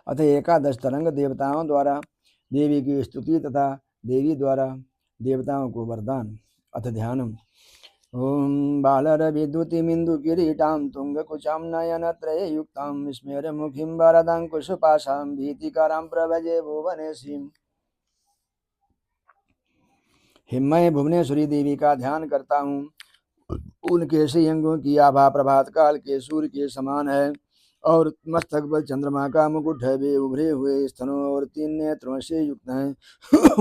अथ एकादश तरंग देवताओं द्वारा देवी की स्तुति तथा देवी द्वारा देवताओं को वरदान। अथ ध्यानम। ओम बालरविद्युतिमिन्दु किरीटां तुंगकुचां नयनत्रययुक्तां स्मेरमुखीं वरदाङ्कुशपाशां भीतिकरां प्रभजे भुवनेशीम्। हिममय भुवनेश्वरी देवी का ध्यान करता हूँ। उनके श्रीअंगों की आभा प्रभात काल के सूर्य के समान है और मस्तक पर चंद्रमा का मुकुट है। वे उभरे हुए स्तनों और 3 नेत्रों से युक्त हैं।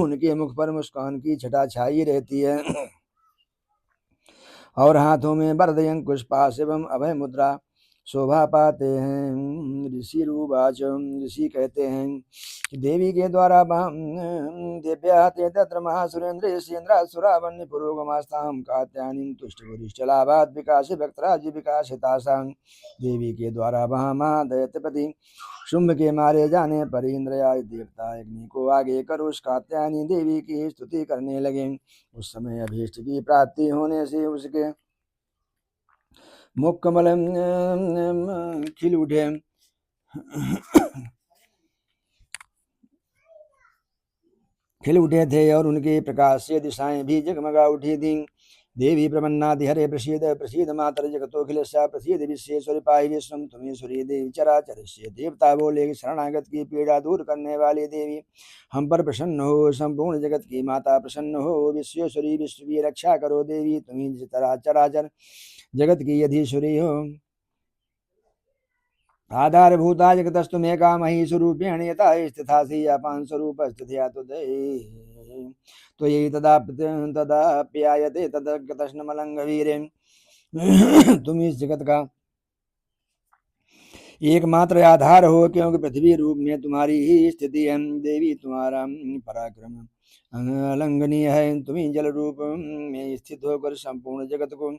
उनके मुख पर मुस्कान की छटा छाई रहती है और हाथों में वरद अंकुश पाश एवं अभय मुद्रा शोभा पाते हैं। ऋषि रूवाच। ऋषि कहते हैं कि देवी के द्वारा दिव्याते तत्र महासुरेन्द्रेन्द्रासुरावन्य पुरोगमास्तां कात्यायनीं तुष्टभुरिश्चलाभात् विकासे भक्तराज विकासितासां। देवी के द्वारा वहाँ महादैत्यपति शुंभ के मारे जाने पर इंद्रयादि देवता अग्नि को आगे कर उस कात्यायनी देवी की स्तुति करने लगे। उस समय अभीष्ट की प्राप्ति होने से उसके मुख कमल खिल उठे थे और उनके प्रकाश से दिशाएं भी जगमगा उठी थीं। देवी प्रपन्नादि हरे प्रसीद प्रसीद मातर जगतोखिलस्या प्रसीद विश्वेश्वरी पाहि विश्वम तुम्हेश्वरी देवी चराचरस्य। देवता बोले शरणागत की पीड़ा दूर करने वाली देवी हम पर प्रसन्न हो। संपूर्ण जगत की माता प्रसन्न हो। विश्वेश्वरी विश्व की रक्षा करो देवी तुम्हें चराचर जगत की अधीश्वरी हो। आधारभूता जगतस्तुमेका मही स्वरूपेण यथा स्थितासि अपान स्वरूप स्थित्या त्वयि तदाप्यायते तदगतस्नमलंगवीरे। तुम इस जगत का एकमात्र आधार हो क्योंकि पृथ्वी रूप में तुम्हारी ही स्थिति है। देवी तुम्हारा पराक्रम अलंघनीय है। तुम्ही जल रूप में स्थित होकर संपूर्ण जगत को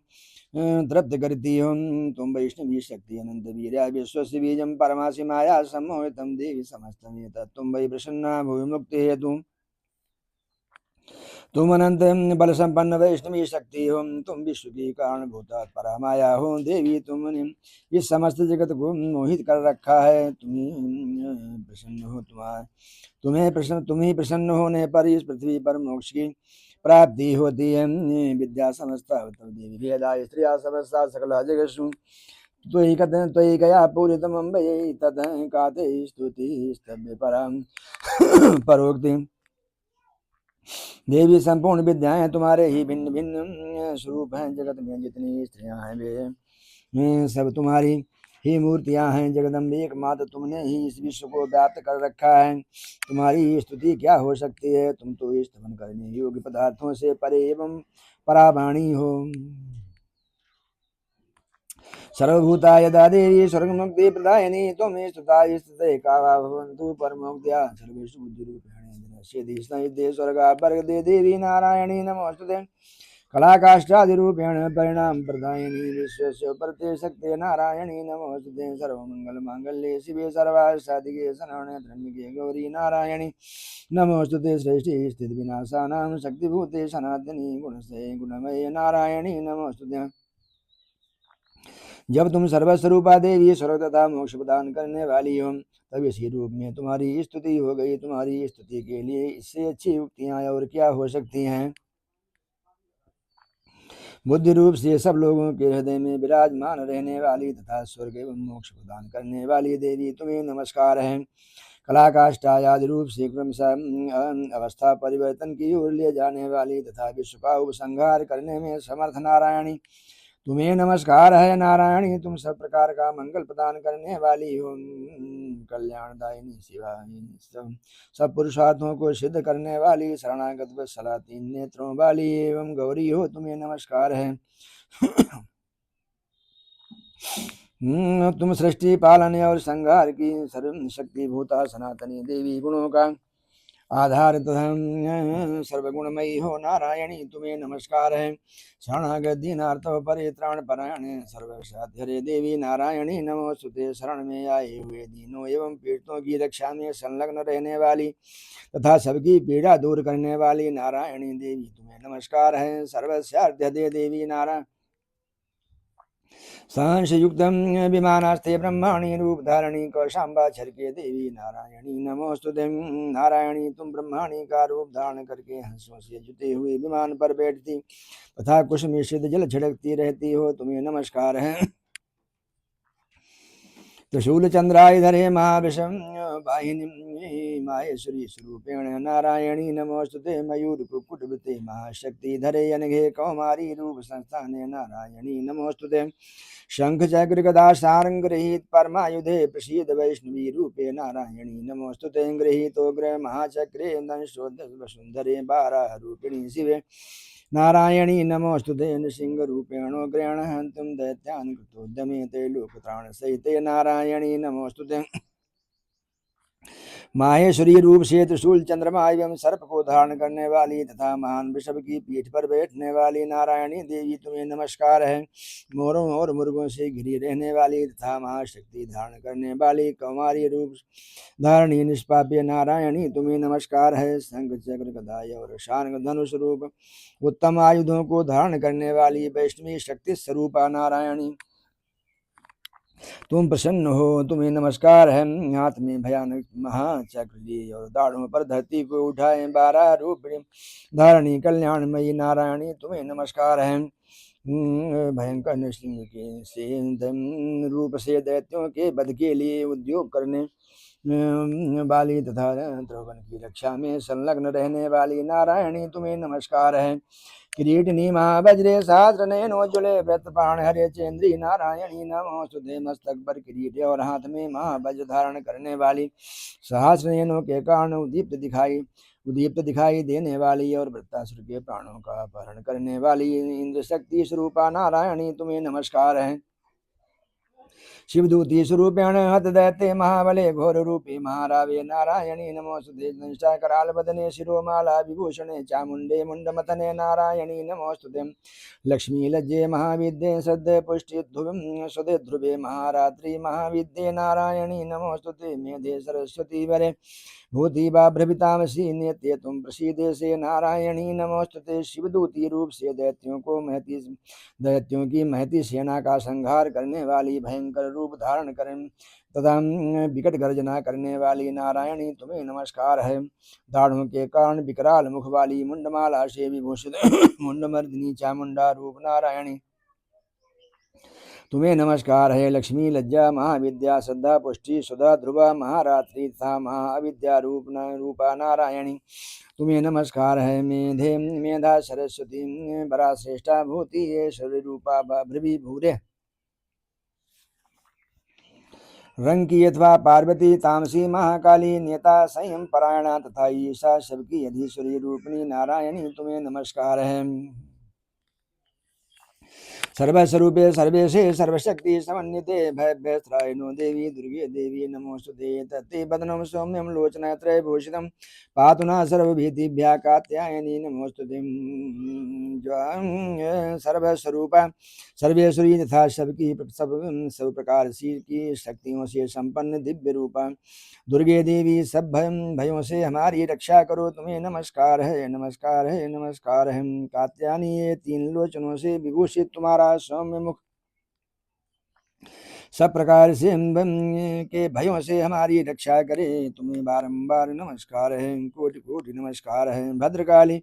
तृप्त करती हो। तुम वैष्णवी शक्ति अनंत वीर्या विश्वस्य बीजम परमासि माया सम्मोहितम देवी समस्तमेतत् तुम वै प्रसन्ना भूमि मुक्ति हेतु। तुम अनंत बल संपन्न वैष्णवी शक्ति हो। तुम विश्व की कारण भूता परामाया हो। देवी तुमने इस समस्त जगत को मोहित कर रखा है। तुम्हें प्रसन्न हो तुम ही प्रसन्न होने पर इस पृथ्वी पर मोक्ष की प्राप्ति होती है। विद्या समस्ता देवी वेदा स्त्रिया समस्ता सकल जगत्सु त्वयि कया पूरितमं वै तत् काते स्तुति स्तव्य परम परोक्ति। देवी संपूर्ण विद्याएं तुम्हारे ही भिन्न भिन्न स्वरूप हैं। जगत में जितनी स्त्रियां हैं वे सब तुम्हारी ही मूर्तियां हैं। जगदम्बे एकमात्र तुमने ही इस विश्व को व्याप्त कर रखा है। तुम्हारी स्तुति क्या हो सकती है। तुम तो स्तवन करने योग्य पदार्थों से परे एवं परावाणी हो। सर्वभूता यदा देवी स्वर्गमुक्ति प्रदायिनी त्वमेव स्तुता स्तुते का वा भवन्तु परमोक्त्या सर्वेषु बुद्धिरूपेण सिद्धि स्वर्गा वर्गदे देवी नारायणी नमोस्तुते। कलाकाष्ठादिरूपेण परिणाम प्रदायिनी विश्वस्य परते शक्ते नारायणी नमोस्तुते। सर्वमंगल मांगल्ये शिवे सर्वार्थसाधिके शरण्ये त्र्यंबके गौरी नारायणी नमोस्तुते। श्रेष्ठी स्थित विनाशानां शक्तिभूते सनातनी गुणसे गुणमये नारायणी नमोस्तुते। जब तुम सर्वस्वरूपा देवी स्वर्ग तथा मोक्ष प्रदान करने वाली हो तब इसी रूप में तुम्हारी स्तुति हो गई। तुम्हारी स्तुति के लिए इससे अच्छी युक्तियां और क्या हो सकती हैं। बुद्धि रूप से सब लोगों के हृदय में विराजमान रहने वाली तथा स्वर्ग एवं मोक्ष प्रदान करने वाली देवी तुम्हें नमस्कार है। कलाकाष्ठादि रूप से क्रमशः अवस्था परिवर्तन की ओर ले जाने वाली तथा विश्व का उपसंहार करने में समर्थ नारायणी तुम्हें नमस्कार है। नारायणी तुम सब प्रकार का मंगल प्रदान करने वाली हो। कल्याणदायिनी शिवानी सब पुरुषार्थों को सिद्ध करने वाली शरणागत वत्सला 3 नेत्रों वाली एवं गौरी हो। तुम्हें नमस्कार है। तुम सृष्टि पालन और संहार की शक्ति भूता सनातनी देवी गुणों का आधार सर्वगुणमयी हो। नारायणी तुम्हें नमस्कार है। शरणागत दीनार्थ परित्राण परायण सर्वसाध्य देवी नारायणी नमोस्तुते। शरण में आए हुए दीनों एवं पीड़ितों की रक्षा में संलग्न रहने वाली तथा सबकी पीड़ा दूर करने वाली नारायणी देवी तुम्हें नमस्कार है। सर्वसाध्य देवी नारायण सहंसयुक्तं विमानास्ते ब्रह्माणि रूपधारिणी कौशाम्बा छरके देवी नारायणी नमोस्तुते। नारायणी तुम ब्रह्माणी का रूप धारण करके हंसों से जुते हुए विमान पर बैठती तथा कुश में सिद्ध जल छिड़कती रहती हो, तुम्हें नमस्कार है। त्रिशूल चंद्रायुधरे महाविषम वाहिनी माहेश्वरी स्वरूपेण नारायणी नमोस्तुते। मयूर कुकुटवते महाशक्ति धरे अनघे कौमारी रूप संस्थाने नारायणी नमोस्तुते। शंख चक्र गदा सारंग गृहीत परमायुधे प्रसीद वैष्णवी रूपे नारायणी नमोस्तुते। गृहीतो ग्रह महाचक्रे वसुंधरे बारह रूपिणी शिवे नारायणी नमोस्तुते। नृसिंह रूपेणो ग्रहण हंतुम दैत्यान कृतोद्यमे ते लोकत्राण सहिते नारायणी नमोस्तुते। माहेश्वरी रूप से त्रिशूल चंद्रमा एवं सर्प को धारण करने वाली तथा महान वृषभ की पीठ पर बैठने वाली नारायणी देवी तुम्हें नमस्कार है। मोरों और मुर्गों से घिरी रहने वाली तथा महाशक्ति धारण करने वाली कौमारी रूप धारणी निष्पाप्य नारायणी तुम्हें नमस्कार है। शंख चक्र गदा और शार्ंग धनुष रूप उत्तम आयुधों को धारण करने वाली वैष्णवी शक्ति स्वरूपा नारायणी तुम प्रसन्न हो, तुम्हें नमस्कार है। हाथ में भयानक महाचक्र लिए और दाढ़ों पर धरती को उठाए 12 रूप धारणी कल्याणमयी नारायणी तुम्हें नमस्कार है। भयंकर नृसिंह के से रूप से दैत्यों के वध के लिए उद्योग करने वाली तथा त्रिभुवन की रक्षा में संलग्न रहने वाली नारायणी तुम्हें नमस्कार है। किरीटिनी महावज्रे सहस्र नयनोज्ज्वले व्रतपाण हरे चेन्द्री नारायणी नमोस्तुते। मस्तक पर किरीट और हाथ में महावज्र धारण करने वाली सहस्र नयनों के कारण उदीप्त दिखाई देने वाली और वृत्तासुर के प्राणों का अपहरण करने वाली इंद्र शक्ति स्वरूपा नारायणी तुम्हें नमस्कार है। शिवदूती स्वरूपेण हत दैत्य महाबले घोर रूपी महारावे नारायणी नमोस्तुते। कराल बदने शिरोमाला विभूषणे चामुंडे मुंडमथने नारायणी नमोस्तुते। लक्ष्मी लज्जे महाविद्ये सद्य पुष्टि सुदे ध्रुवे महारात्रि महाविद्ये नारायणी नमोस्तुते। मेधे सरस्वती वरे भूति बाभ्रभितामसी नित्य तुम प्रसीदे से नारायणी नमोस्तुते। शिवदूती रूप से दैत्यों की महती सेना का संहार करने वाली भयंकर रूप धारण करें तथा विकट गर्जना करने वाली नारायणी तुम्हें नमस्कार है। दाढ़ों के कारण विकराल मुख वाली मुंडमाला से विभूषित मुंडमर्दिनी चामुंडा रूप नारायणी तुम्हें नमस्कार है। लक्ष्मी लज्जा महाविद्या श्रद्धा पुष्टि सुधा ध्रुवा महारात्रि तथा महाविद्या रूपा नारायणी तुम्हें नमस्कार है। मेधा सरस्वती बरा श्रेष्ठा भूति ऐश्वर्य रूपा भ्रवि भूरे रंग की अथवा पार्वती तामसी महाकाली नेता संयम परायणा तथा ईशा सबकी अधीश्वरी रूपिणी नारायणी तुम्हें नमस्कार है। सर्वस्वरूपे सर्वेशे सर्वशक्ति समन्विते भयभ्यस्त्रायिनो देवी दुर्गे देवी नमोस्तुते। तत्ते बदनं सौम्यं लोचनत्रयभूषितं पातु न सर्वभीतिभ्यः कात्यायनी नमोस्तुते। सर्वस्वरूपा सर्वेश्वरी तथा सब प्रकार की शक्तियों से संपन्न दिव्य रूपा दुर्गे देवी सब भयों से हमारी रक्षा करो, तुम्हें नमस्कार है नमस्कार है नमस्कार है। कात्यायनी ये 3 लोचनों से विभूषित तुम्हारा सौम्य मुख सब प्रकार से के भयों से हमारी रक्षा करे, तुम्हें बारंबार नमस्कार है कोटि कोटि नमस्कार है। भद्रकाली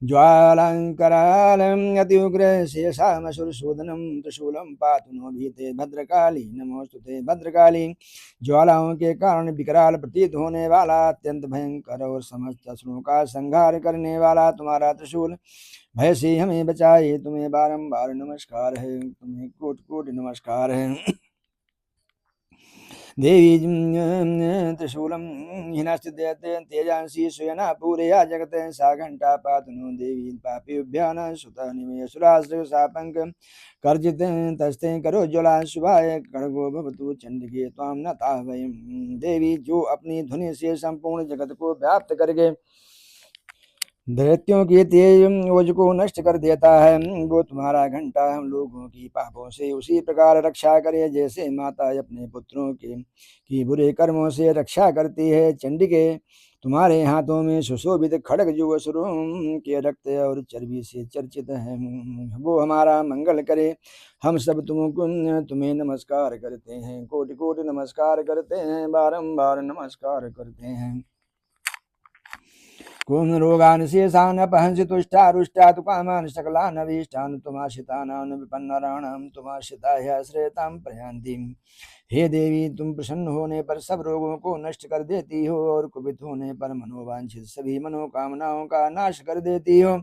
ज्वालांकरालम अति उग्र शेषामसुरशोधनम त्रिशूलम पातु नो भीते भद्रकाली नमोस्तुते। भद्रकाली ज्वालाओं के कारण विकराल प्रतीत होने वाला अत्यंत भयंकर और समस्त असुरों का संहार करने वाला तुम्हारा त्रिशूल भय से हमें बचाए, तुम्हें बारंबार नमस्कार है तुम्हें कोटि कोटि नमस्कार है। देवी त्रिशूलम हिनस्ते तेजांसी सुयना पूरया जगत सा घंटा पातुनो देवी पापेभ्यान सुत निमेशुराश्र सापंक कर्जित तस्ते करो ज्वला शुभाय खड़गो भवतु चंडिके त्वाम न तावयम। देवी जो अपनी ध्वनि से संपूर्ण जगत को व्याप्त करके दैत्यों के तेज ओज को नष्ट कर देता है, वो तुम्हारा घंटा हम लोगों की पापों से उसी प्रकार रक्षा करे जैसे माता अपने पुत्रों की बुरे कर्मों से रक्षा करती है। चंडिके तुम्हारे हाथों में सुशोभित खड्ग जो असुरों के रक्त और चर्बी से चर्चित है, वो हमारा मंगल करे। हम सब तुम्हें नमस्कार करते हैं, कोटि कोटि नमस्कार करते हैं, बारंबार नमस्कार करते हैं। कुम रोगान शेषान अपहंसि तुष्टा रुष्टा तु कामान सकलान अभीष्टान तुमाश्रितानां विपन्नराणां तुमाश्रिताय आश्रयतां प्रयान्ति। हे देवी, तुम प्रसन्न होने पर सब रोगों को नष्ट कर देती हो और कुपित होने पर मनोवांछित सभी मनोकामनाओं का नाश कर देती हो।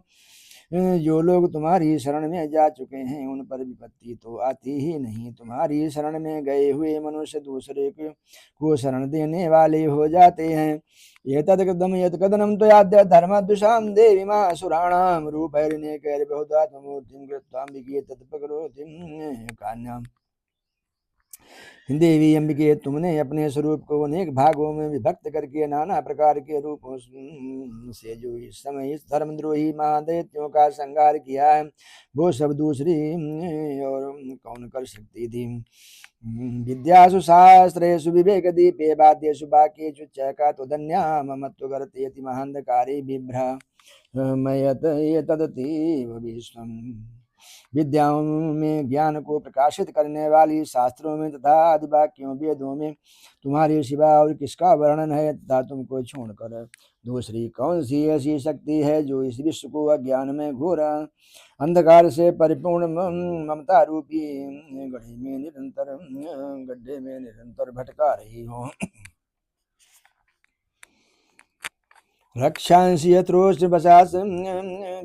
जो लोग तुम्हारी शरण में जा चुके हैं उन पर विपत्ति तो आती ही नहीं। तुम्हारी शरण में गए हुए मनुष्य दूसरे को शरण देने वाले हो जाते हैं। ये तदकदम यत्कदनम त्वयाद्य धर्मद्विषां देवी मासुराणां रूपैर्ने कैर्बहुधात्ममूर्तिं कृत्वाम्बिके तत्पकरोतिं कान्याम्। देवी अंबिके, तुमने अपने स्वरूप को अनेक भागों में विभक्त करके नाना प्रकार के रूपों से जो इस समय इस धर्मद्रोही महादैत्यों का संहार किया है, वो सब दूसरी और कौन कर सकती थी। विद्यासु शास्त्रेषु विवेक दीपे वाद्येषु वाक्येषु चैका तुदन्या ममत्वगर्तेति महांधकारे बिभ्रमयत एतदतीव विश्वम्। विद्याओं में ज्ञान को प्रकाशित करने वाली शास्त्रों में तथा आदि वाक्यों वेदों में तुम्हारे सिवा और किसका वर्णन है, तथा तुमको छोड़कर दूसरी कौन सी ऐसी शक्ति है जो इस विश्व को अज्ञान में घोर अंधकार से परिपूर्ण ममता रूपी गड्ढे में निरंतर भटका रही हो। रक्षांसि यत्रोश्च वशास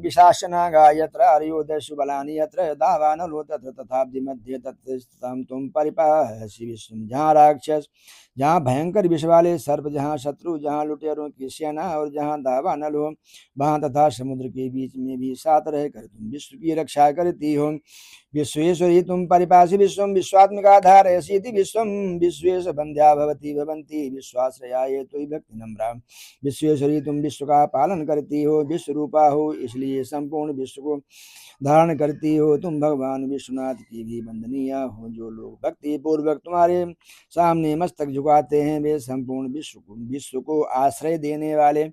विशासनागा यत्र आर्योदस्यु बलानि यत्र दावानलो तत्र तथाब्धि मध्ये तत्स्थितं तुम परिपालयसि विश्वम्। जहाँ राक्षस, जहाँ भयंकर विष वाले सर्प, जहाँ शत्रु, जहाँ लुटेरों की सेना और जहाँ दावानल हो, वहाँ तथा समुद्र के बीच में भी साथ रहकर तुम विश्व की रक्षा करती हो। विश्वेश्वरी तुम परिपासि विश्वम विश्वात्मिका धारयसीति विश्वम। विश्वेश बंध्या भवती भवंती विश्वाश्रयाय तुयि भक्ति नम्रा। विश्वेश्वरी तुम विश्व का पालन करती हो, विश्व रूपा हो, इसलिए संपूर्ण विश्व को धारण करती हो। तुम भगवान विश्वनाथ की भी वंदनीय हो। जो लोग भक्ति पूर्वक तुम्हारे सामने मस्तक झुकाते हैं वे संपूर्ण विश्व को आश्रय देने वाले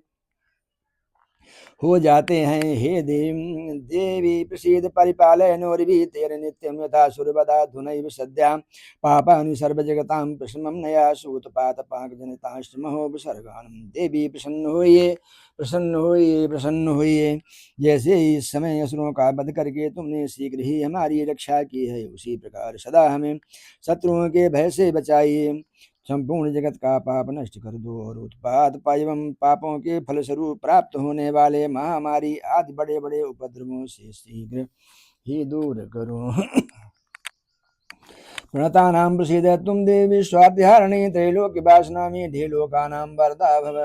हो जाते हैं। हे देवी प्रसीद परिपालय नोर्वी तेरे नित्यम यथा सुरवदा धुनैव सद्या पापानि सर्वजगतां प्रशमं नया सूतपात पाक जनिताश्रमहो विसर्गानम। देवी प्रसन्न होइए, प्रसन्न होइए, प्रसन्न होइए। जैसे इस समय असुरों का वध करके तुमने शीघ्र ही हमारी रक्षा की है, उसी प्रकार सदा हमें शत्रुओं के भय से बचाइए। संपूर्ण जगत का पाप नष्ट कर दो और उत्पाद एवं पापों के फलस्वरूप प्राप्त होने वाले महामारी आदि बड़े बड़े उपद्रवों से शीघ्र ही दूर करो। प्रणतानां प्रसीद तुम देवी स्वाध्यारणी त्रैलोक्य वासनामी ढेलोकानां वरदा भव।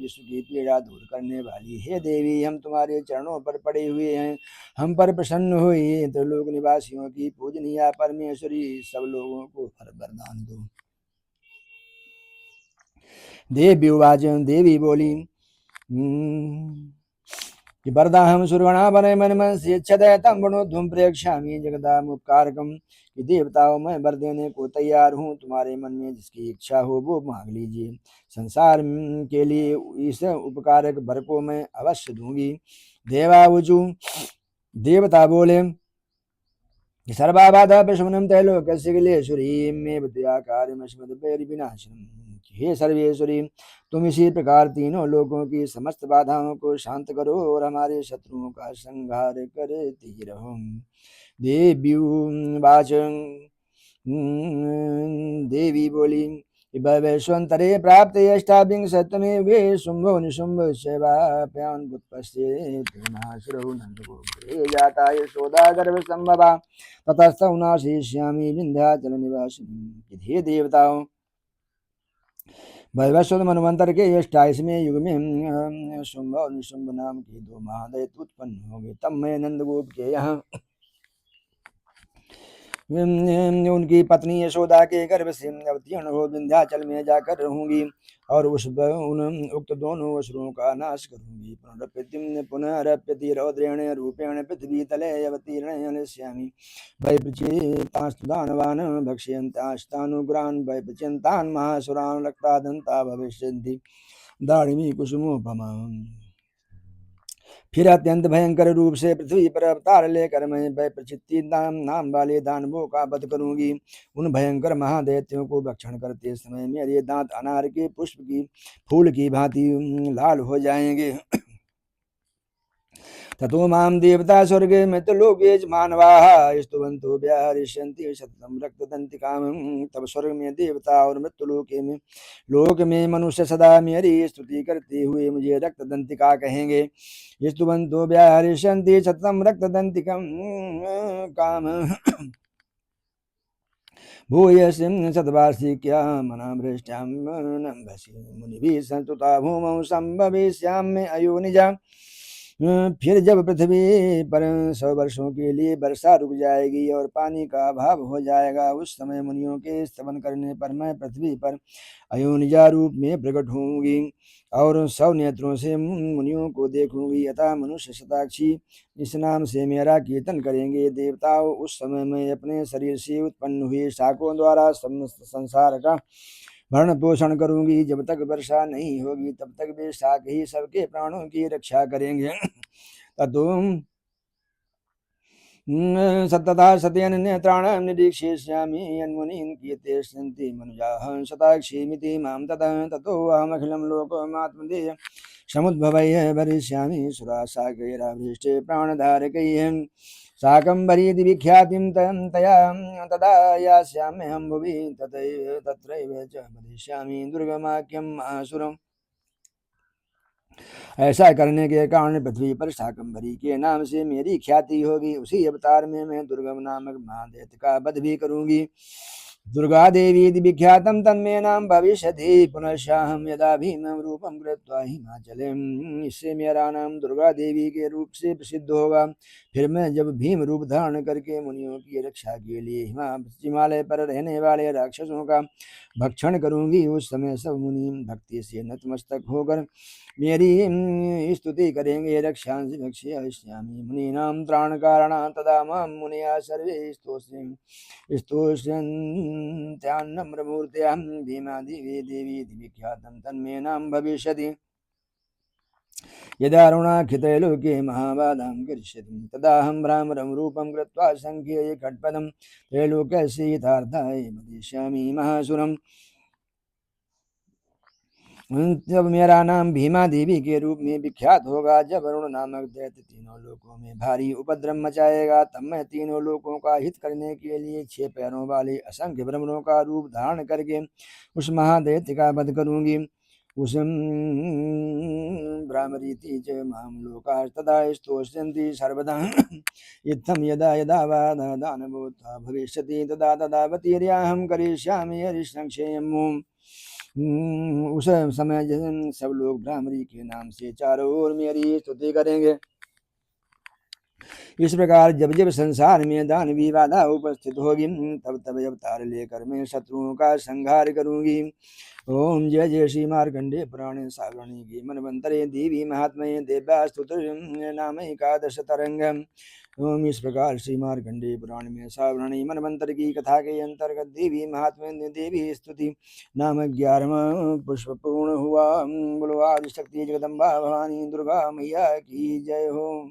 विश्व की पीड़ा दूर करने वाली हे देवी, हम तुम्हारे चरणों पर पड़े हुए हैं, हम पर प्रसन्न हुई। त्रिलोक निवासियों की पूजनीय परमेश्वरी, सब लोगों को वरदान दो। देवी उवाच, देवी बोली कि वरदाहं सुरगणा वने मन मन से छदय तम वणो धूम प्रेक्षामी जगदामुपकारकम। कि देवताओं मैं वर देने को तैयार हूँ, तुम्हारे मन में जिसकी इच्छा हो वो मांग लीजिए। संसार के लिए इस उपकारक वर को मैं अवश्य दूंगी। देवावुचु, देवता बोले सर्वाबाधा प्रशमनम त्रैलोक्यस्य किलेश्वरी मे विनाशनम। हे सर्वेश्वरी, तुम इसी प्रकार तीनों लोगों की समस्त बाधाओं को शांत करो और हमारे शत्रुओं का संहार करती रहो। देव्युवाच, देवी बोली वैश्वंतरे प्राप्त अष्टाविंशतमे वे शुंभो निशुंभ शैवाप्यान् व्युत्पत्स्ये प्रेमासुरौ नन्दगोपुरे जाता यशोदा गर्भसंभवा ततस्तौ नाशयिष्यामि विंध्याचल निवासिनी। हे देवताओं, वैवस्वत मनवंतर के 28वें युग में शुंभ और निशुंभ नाम के दो महादैत्य उत्पन्न हो गए। तब मैं नंदगोप के यहाँ उनकी पत्नी यशोदा के गर्भ से अवतीर्ण हो विंध्याचल में जाकर रहूंगी और उन उक्त दोनों असुरों का नाश करूंगी। पुनरप्यति रौद्रेण रूपेण पृथ्वी तले अवतीर्ण श्यामी वैपचेतास्तु दानवान् भक्ष्यन्तास्तानुग्रान् वैपच्यन्तान् महासुरान् रक्तादन्ता भविष्यन्ति दारिमी कुसुमोपमा। फिर अत्यंत भयंकर रूप से पृथ्वी पर अवतार लेकर मैं वैपचित्ति नाम वाले दानवों का वध करूंगी। उन भयंकर महादैत्यों को भक्षण करते समय मेरे दांत अनार के पुष्प की फूल की भांति लाल हो जाएंगे। ततो माम देवता स्वर्गे मृत्युलोके मानवाः स्तुवन्तो व्याहरिष्यन्ति शततं रक्तदंतिकाम। तब स्वर्ग में देवता और लोक में मनुष्य सदा मेरी स्तुति करते हुए मुझे रक्तदंतिका कहेंगे। स्तुवन्तो व्याहरिष्यन्ति शततं रक्तदंतिकं काम भूयसीं सद्वार्षिक्या मनाभृष्ट्यां नम्भसि मुनिभिः संस्तुता भूमौ संभविष्यामि अयोनिजा। फिर जब पृथ्वी पर 100 वर्षों के लिए वर्षा रुक जाएगी और पानी का अभाव हो जाएगा, उस समय मुनियों के स्तवन करने पर मैं पृथ्वी पर अयोनिजा रूप में प्रकट होंगी और 100 नेत्रों से मुनियों को देखूंगी। अतः मनुष्य शताक्षी इस नाम से मेरा कीर्तन करेंगे। देवताओं, उस समय मैं अपने शरीर से उत्पन्न हुए शाकों द्वारा समस्त संसार का भरण पोषण करूंगी। जब तक वर्षा नहीं होगी तब तक वे शाक ही सबके प्राणों की रक्षा करेंगे। ततो सतता सत्यन नेत्राणां निरीक्षिष्यामि यन्मुनीन् कीर्तयन्ति मनुजाः शताक्षीमिति मां ततः ततो अहमखिलं लोकमात्मदेयं समुद्भवैः भरिष्यामि सुराशाकैराभीष्टे प्राणधारकैः शाकम्भरीति विख्यातिं तया तदा यास्याम्यहं भुवि तत्रैव च वदिष्यामि दुर्गमाख्यं महासुरम्। ऐसा करने के कारण पृथ्वी पर शाकंभरी के नाम से मेरी ख्याति होगी। उसी अवतार में मैं दुर्गम नामक महादैत्य का वध भी करूंगी। दुर्गा देवी विख्यातम तन्मे नाम भविष्यति पुनश्चाहम यदा भीमं रूपम कृत्वा हिमाचले। इससे मेरा नाम दुर्गा देवी के रूप से प्रसिद्ध होगा। फिर मैं जब भीम रूप धारण करके मुनियों की रक्षा के लिए हिमालय पर रहने वाले राक्षसों का भक्षण करूंगी, उस समय सब मुनि भक्ति से नतमस्तक होकर मेरी स्तुति करेंगे। रक्षांसि भक्ष्यामि मुनीनां त्राणकारणा तदा मां मुनयः सर्वे स्तोष्यन्त्यान्नम्रमूर्त्या भीमादिवे देवी विख्यातं तन्मे नाम भविष्यति। यदा अरुणाखित्रैलोके महाबाधां करिष्यति तदाहं भ्रामरं रूपं कृत्वा संख्ये खट्पदं त्रैलोक्यस्य हितार्थाय वदिष्यामि महासुरम्। जब मेरा नाम भीमा देवी के रूप में विख्यात होगा, जब वरुण नामक दैत्य तीनों लोकों में भारी उपद्रव मचाएगा, तब मैं तीनों लोकों का हित करने के लिए 6 पैरों वाले असंख्य भ्रमरों का रूप धारण करके उस महादैत्य का वध करूंगी। उस भ्रामरीति च मां लोकास्तदा स्तोष्यन्ति सर्वदा। इत्थं यदा यदा वा दानवोत्थानः भविष्यति तदा तदा वतीर्याहं करिष्यामि हरिसंक्षेमम्। उस समय सब लोग भ्रामरी के नाम से चारों ओर मेरी स्तुति करेंगे। इस प्रकार जब जब संसार में दानवी बाधा उपस्थित होगी, तब तब अवतार लेकर मैं शत्रुओं का संहार करूंगी। ओम जय जय श्री मार्कंडे पुराणे सावरणी की मनवंतरे देवी महात्मये देव्यास्तुति नाम एकादश तरंगम। ओम इस प्रकार श्री मार्कंडे पुराण में सावरणी मनवंतर की कथा के अंतर्गत देवी महात्म्य देवी स्तुति नाम 11वां पुष्प पूर्ण हुआ। बोलो आदि शक्ति जगदम्बा भवानी दुर्गा मैया की जय हो।